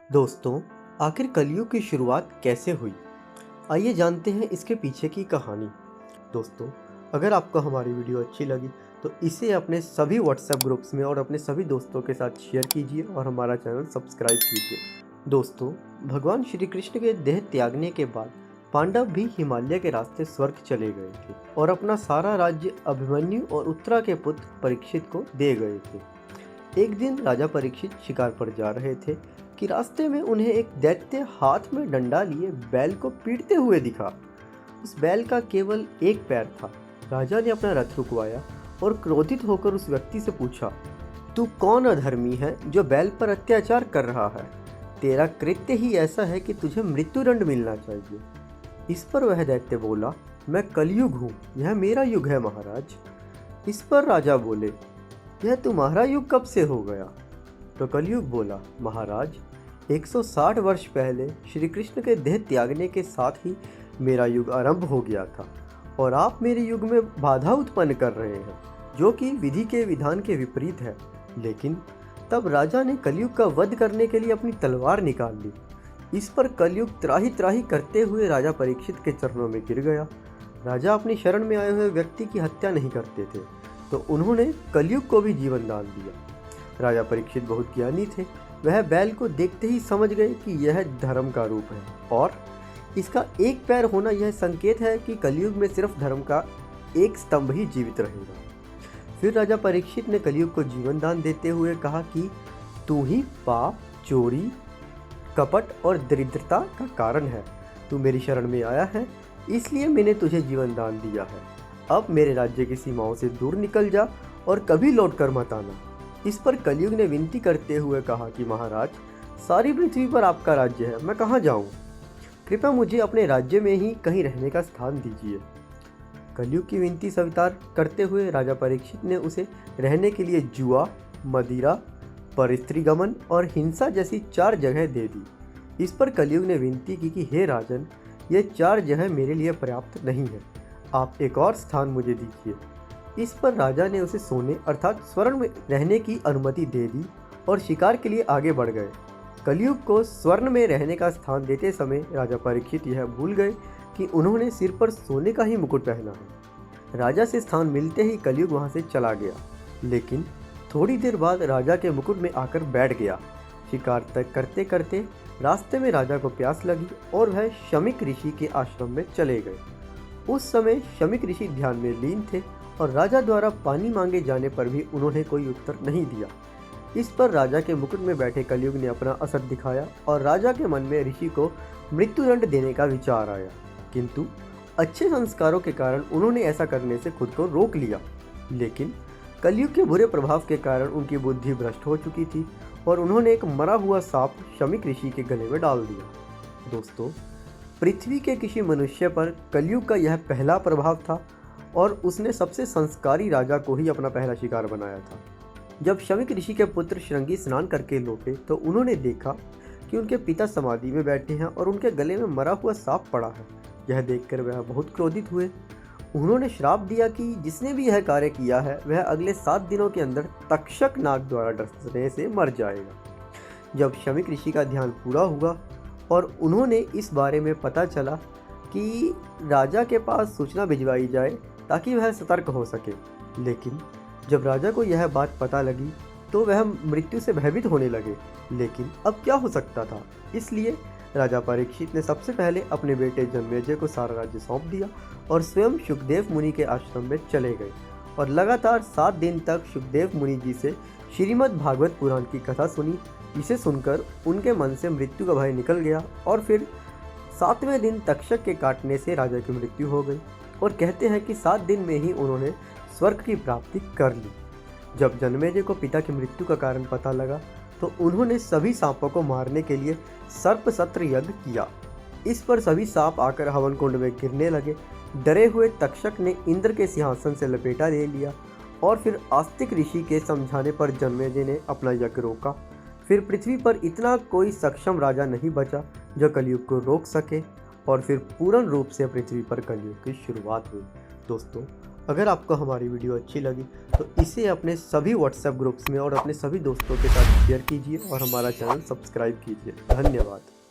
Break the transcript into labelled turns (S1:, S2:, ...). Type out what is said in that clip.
S1: दोस्तों, आखिर कलयुग की शुरुआत कैसे हुई? आइए जानते हैं इसके पीछे की कहानी। दोस्तों, अगर आपको हमारी वीडियो अच्छी लगी तो इसे अपने सभी व्हाट्सएप ग्रुप्स में और अपने सभी दोस्तों के साथ शेयर कीजिए और हमारा चैनल सब्सक्राइब कीजिए। दोस्तों, भगवान श्री कृष्ण के देह त्यागने के बाद पांडव भी हिमालय के रास्ते स्वर्ग चले गए थे और अपना सारा राज्य अभिमन्यु और उत्तरा के पुत्र परीक्षित को दे गए थे। एक दिन राजा परीक्षित शिकार पर जा रहे थे कि रास्ते में उन्हें एक दैत्य हाथ में डंडा लिए बैल को पीटते हुए दिखा। उस बैल का केवल एक पैर था। राजा ने अपना रथ रुकवाया और क्रोधित होकर उस व्यक्ति से पूछा, तू कौन अधर्मी है जो बैल पर अत्याचार कर रहा है? तेरा कृत्य ही ऐसा है कि तुझे मृत्युदंड मिलना चाहिए। इस पर वह दैत्य बोला, मैं कलयुग हूँ, यह मेरा युग है महाराज। इस पर राजा बोले, यह तुम्हारा युग कब से हो गया? तो कलयुग बोला, महाराज 160 वर्ष पहले श्री कृष्ण के देह त्यागने के साथ ही मेरा युग आरंभ हो गया था और आप मेरे युग में बाधा उत्पन्न कर रहे हैं जो कि विधि के विधान के विपरीत है। लेकिन तब राजा ने कलयुग का वध करने के लिए अपनी तलवार निकाल ली। इस पर कलयुग त्राही त्राही करते हुए राजा परीक्षित के चरणों में गिर गया। राजा अपनी शरण में आए हुए व्यक्ति की हत्या नहीं करते थे तो उन्होंने कलयुग को भी जीवन दान दिया। राजा परीक्षित बहुत ज्ञानी थे। वह बैल को देखते ही समझ गए कि यह धर्म का रूप है और इसका एक पैर होना यह संकेत है कि कलयुग में सिर्फ धर्म का एक स्तंभ ही जीवित रहेगा। फिर राजा परीक्षित ने कलयुग को जीवन दान देते हुए कहा कि तू ही पाप, चोरी, कपट और दरिद्रता का कारण है। तू मेरी शरण में आया है, इसलिए मैंने तुझे जीवन दान दिया है। अब मेरे राज्य की सीमाओं से दूर निकल जा और कभी लौट कर मत आना। इस पर कलयुग ने विनती करते हुए कहा कि महाराज, सारी पृथ्वी पर आपका राज्य है, मैं कहाँ जाऊँ? कृपया मुझे अपने राज्य में ही कहीं रहने का स्थान दीजिए। कलयुग की विनती स्वीकार करते हुए राजा परीक्षित ने उसे रहने के लिए जुआ, मदिरा, परस्त्रीगमन और हिंसा जैसी 4 जगह दे दी। इस पर कलयुग ने विनती की कि हे राजन, ये 4 जगह मेरे लिए पर्याप्त नहीं है, आप एक और स्थान मुझे दीजिए। इस पर राजा ने उसे सोने अर्थात स्वर्ण में रहने की अनुमति दे दी और शिकार के लिए आगे बढ़ गए। कलयुग को स्वर्ण में रहने का स्थान देते समय राजा परीक्षित यह भूल गए कि उन्होंने सिर पर सोने का ही मुकुट पहना है। राजा से स्थान मिलते ही कलयुग वहां से चला गया, लेकिन थोड़ी देर बाद राजा के मुकुट में आकर बैठ गया। शिकार तक करते करते रास्ते में राजा को प्यास लगी और वह शमीक ऋषि के आश्रम में चले गए। उस समय शमीक ऋषि ध्यान में लीन थे और राजा द्वारा पानी मांगे जाने पर भी उन्होंने कोई उत्तर नहीं दिया। इस पर राजा के मुकुट में बैठे कलयुग ने अपना असर दिखाया और राजा के मन में ऋषि को मृत्युदंड देने का विचार आया, किंतु अच्छे संस्कारों के कारण उन्होंने ऐसा करने से खुद को रोक लिया। लेकिन कलयुग के बुरे प्रभाव के कारण उनकी बुद्धि भ्रष्ट हो चुकी थी और उन्होंने एक मरा हुआ सांप शमीक ऋषि के गले में डाल दिया। दोस्तों, पृथ्वी के किसी मनुष्य पर कलयुग का यह पहला प्रभाव था और उसने सबसे संस्कारी राजा को ही अपना पहला शिकार बनाया था। जब शमीक ऋषि के पुत्र श्रृंगी स्नान करके लौटे तो उन्होंने देखा कि उनके पिता समाधि में बैठे हैं और उनके गले में मरा हुआ सांप पड़ा है। यह देखकर वह बहुत क्रोधित हुए। उन्होंने श्राप दिया कि जिसने भी यह कार्य किया है वह अगले 7 दिनों के अंदर तक्षक नाग द्वारा डसने से मर जाएगा। जब शमीक ऋषि का ध्यान पूरा हुआ और उन्होंने इस बारे में पता चला कि राजा के पास सूचना भिजवाई जाए ताकि वह सतर्क हो सके, लेकिन जब राजा को यह बात पता लगी तो वह मृत्यु से भयभीत होने लगे। लेकिन अब क्या हो सकता था, इसलिए राजा परीक्षित ने सबसे पहले अपने बेटे जन्मेजय को सारा राज्य सौंप दिया और स्वयं सुखदेव मुनि के आश्रम में चले गए और लगातार 7 दिन तक सुखदेव मुनि जी से श्रीमद् भागवत पुराण की कथा सुनी। इसे सुनकर उनके मन से मृत्यु का भय निकल गया और फिर 7वें दिन तक्षक के काटने से राजा की मृत्यु हो गई और कहते हैं कि 7 दिन में ही उन्होंने स्वर्ग की प्राप्ति कर ली। जब जन्मेजय को पिता की मृत्यु का कारण पता लगा तो उन्होंने सभी सांपों को मारने के लिए सर्प सत्र यज्ञ किया। इस पर सभी सांप आकर हवन कुंड में गिरने लगे। डरे हुए तक्षक ने इंद्र के सिंहासन से लपेटा ले लिया और फिर आस्तिक ऋषि के समझाने पर जन्मेजय ने अपना यज्ञ रोका। फिर पृथ्वी पर इतना कोई सक्षम राजा नहीं बचा जो कलयुग को रोक सके और फिर पूर्ण रूप से पृथ्वी पर कलयुग की शुरुआत हुई। दोस्तों, अगर आपको हमारी वीडियो अच्छी लगी तो इसे अपने सभी व्हाट्सएप ग्रुप्स में और अपने सभी दोस्तों के साथ शेयर कीजिए और हमारा चैनल सब्सक्राइब कीजिए। धन्यवाद।